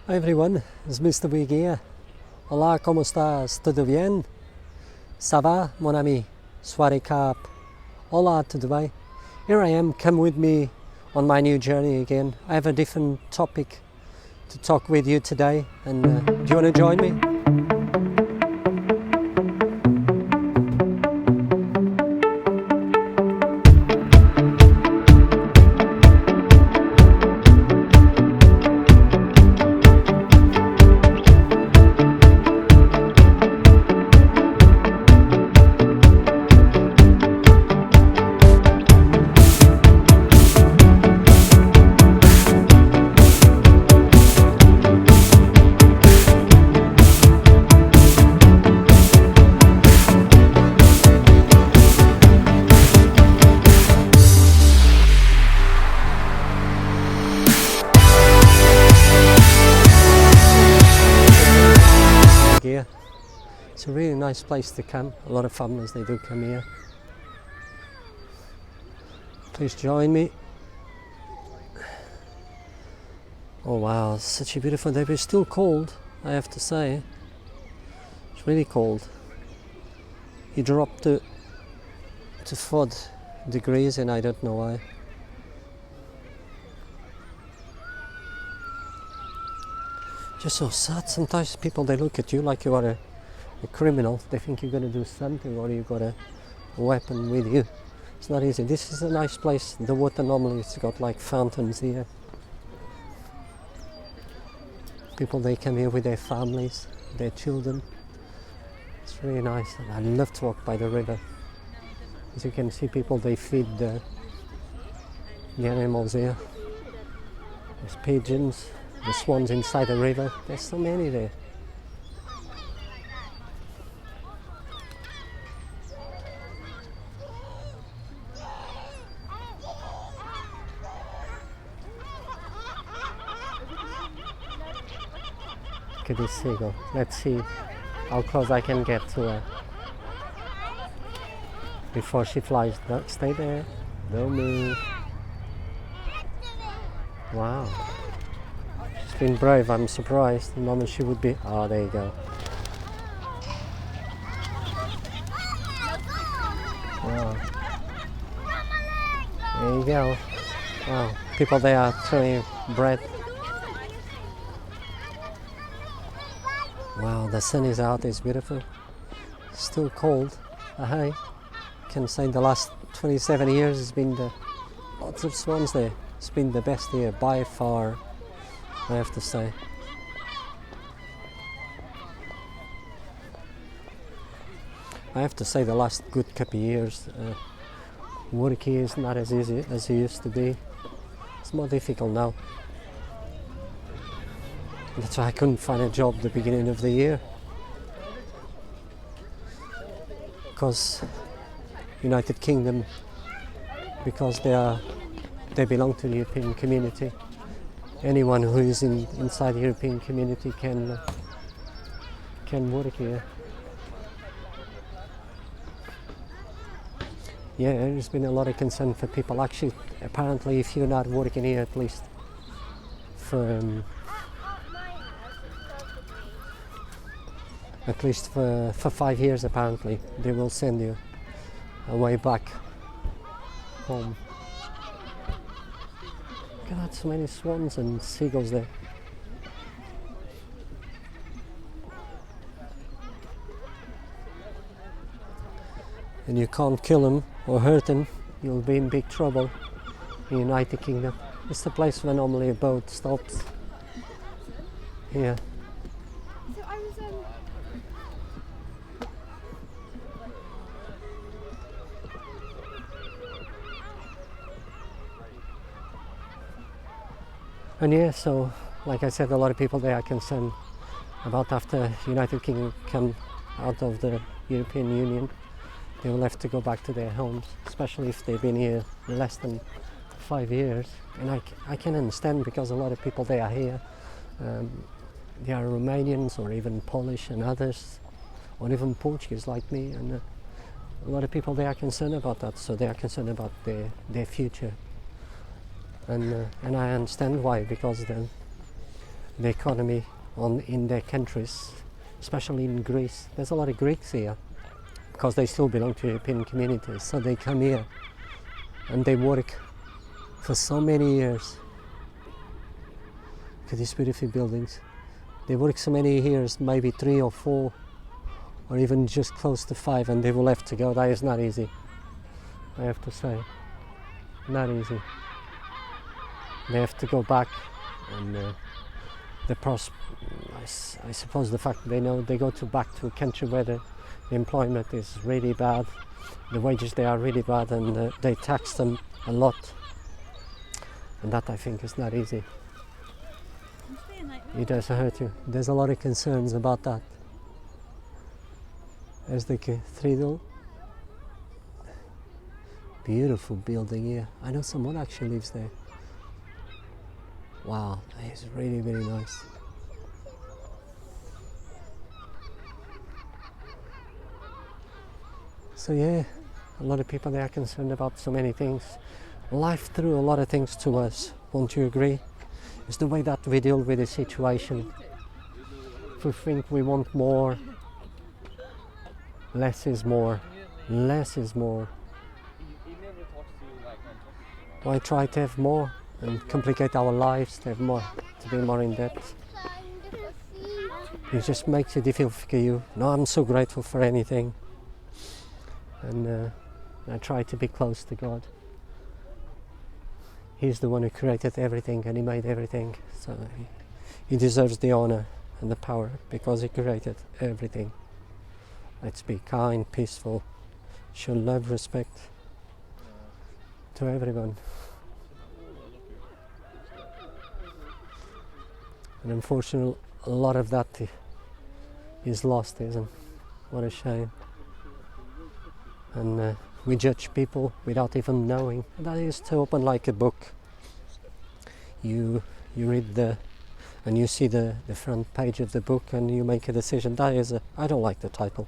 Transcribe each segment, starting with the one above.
Hi everyone, it's Mr. Wig here. Hola, ¿cómo estás? ¿Todo bien? Ça va, mon ami? Swaddy Carp. Hola, todo bem? Here I am, come with me on my new journey again. I have a different topic to talk with you today, and do you want to join me? Here. It's a really nice place to come. A lot of families, they do come here. Please join me. Oh wow, it's such a beautiful day, but it's still cold, I have to say. It's really cold. It dropped to 4 degrees and I don't know why. Just so sad. Sometimes people, they look at you like you are a criminal. They think you're going to do something or you've got a weapon with you. It's not easy. This is a nice place. The water normally, it's got like fountains here. People, they come here with their families, their children. It's really nice. And I love to walk by the river. As you can see, people, they feed the animals here. There's pigeons. The swans inside the river, there's so many there. Look at this seagull. Let's see how close I can get to her before she flies. No, stay there, don't move. Wow. Been brave, I'm surprised. The moment she would be. Oh, there you go. Wow. There you go. Wow. People, they are throwing bread. Wow, the sun is out, it's beautiful. Still cold. Hey, can say the last 27 years has been lots of swans there. It's been the best year by far, I have to say. I have to say the last good couple of years, work here is not as easy as it used to be. It's more difficult now. That's why I couldn't find a job at the beginning of the year. Because United Kingdom, because they belong to the European community. Anyone who is inside the European community can work here. Yeah, there's been a lot of concern for people. Actually, apparently, if you're not working here at least for 5 years, apparently, they will send you away back home. Look at that, so many swans and seagulls there. And you can't kill them or hurt them, you'll be in big trouble in the United Kingdom. It's the place where normally a boat stops. Here. And yeah, so like I said, a lot of people they are concerned about after United Kingdom come out of the European Union, they will have to go back to their homes, especially if they've been here less than 5 years. And I can understand, because a lot of people they are here, they are Romanians or even Polish and others, or even Portuguese like me, and a lot of people they are concerned about that, so they are concerned about their future. And I understand why, because the economy in their countries, especially in Greece. There's a lot of Greeks here because they still belong to European communities, so they come here and they work for so many years. Look at these beautiful buildings. They work so many years, maybe 3 or 4, or even just close to 5, and they will have to go. That is not easy, I have to say. Not easy. They have to go back, and I suppose the fact they know they go back to a country where the employment is really bad, the wages they are really bad, and they tax them a lot, and that I think is not easy. It does hurt you. There's a lot of concerns about that. There's the cathedral. Beautiful building here. I know someone actually lives there. Wow, that is really, really nice. So yeah, a lot of people, they are concerned about so many things. Life threw a lot of things to us, won't you agree? It's the way that we deal with the situation. If we think we want more, less is more. Less is more. Why try to have more and complicate our lives, to have more, to be more in depth? It just makes it difficult for you. No, I'm so grateful for anything. And I try to be close to God. He's the one who created everything, and He made everything. So He deserves the honor and the power because He created everything. Let's be kind, peaceful, show love, respect to everyone. And unfortunately, a lot of that is lost, isn't it? What a shame. And we judge people without even knowing. That is to open like a book. You read and you see the front page of the book and you make a decision. That is I don't like the title.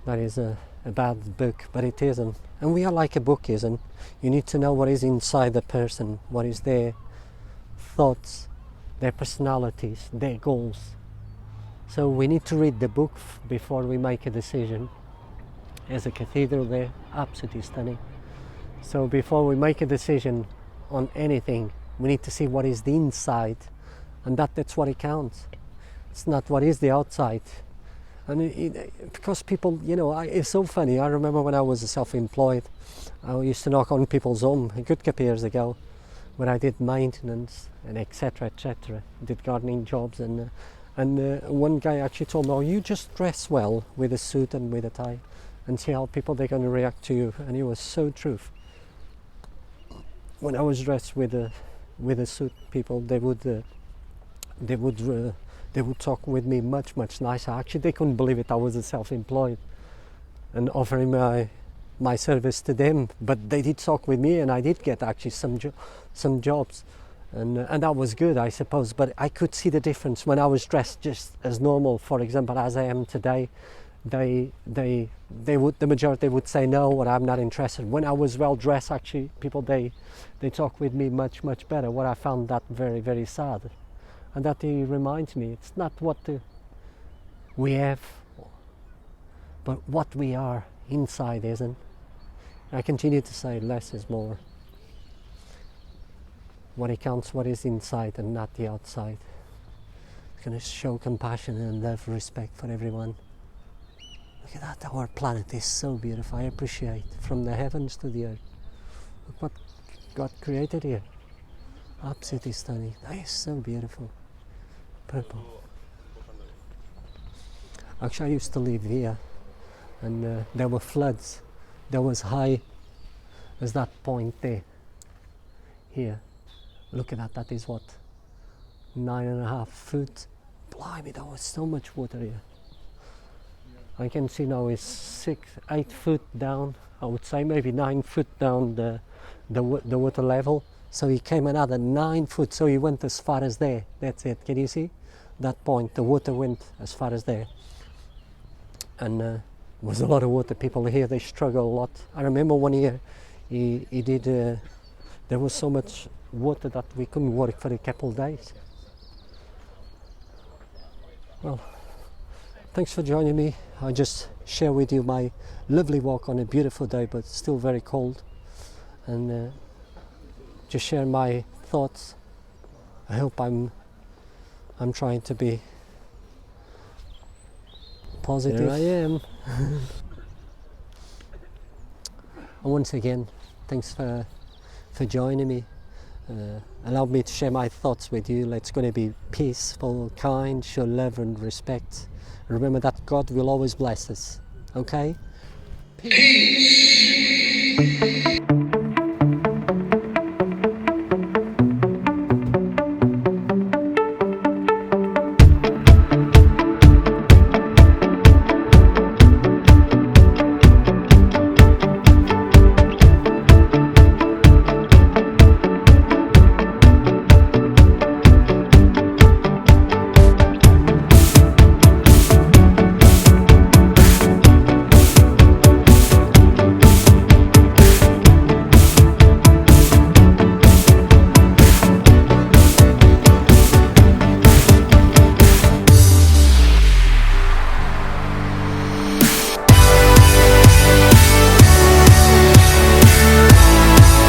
That is a bad book, but it isn't. And we are like a book, isn't? You need to know what is inside the person, what is their thoughts, their personalities, their goals. So we need to read the book before we make a decision. There's a cathedral there, absolutely stunning. So before we make a decision on anything, we need to see what is the inside, and that's what it counts. It's not what is the outside. And because people, it's so funny. I remember when I was self-employed, I used to knock on people's home a good couple of years ago, when I did maintenance and etc. Did gardening jobs, and one guy actually told me, "Oh, you just dress well with a suit and with a tie, and see how people they're going to react to you." And it was so true. When I was dressed with a suit, people they would talk with me much nicer. Actually, they couldn't believe it. I was a self-employed and offering my service to them, but they did talk with me, and I did get actually some jobs, and that was good, I suppose. But I could see the difference when I was dressed just as normal, for example, as I am today. The majority would say no, or I'm not interested. When I was well dressed, actually, people they talk with me much better. What I found that very sad, and that he reminds me, it's not what we have, but what we are inside, isn't? I continue to say less is more. What it counts, what is inside and not the outside. It's going to show compassion and love, respect for everyone. Look at that, our planet is so beautiful. I appreciate from the heavens to the earth. Look what God created here. Absolutely stunning. That is so beautiful. Purple. Actually, I used to live here, and there were floods. There was high as that point there. Here. Look at that. That is what? 9.5 feet. Blimey, there was so much water here. I can see now it's 8 feet down. I would say maybe 9 feet down the water level. So he came another 9 foot. So he went as far as there. That's it. Can you see that point? The water went as far as there. And there was a lot of water. People here, they struggle a lot. I remember one year he did. There was so much water that we couldn't work for a couple of days. Well, thanks for joining me. I just share with you my lovely walk on a beautiful day, but still very cold, and just share my thoughts. I hope I'm trying to be positive. Here I am. And once again, thanks for joining me. Allow me to share my thoughts with you. Let's going to be peaceful, kind, show love and respect. Remember that God will always bless us. Okay? Peace.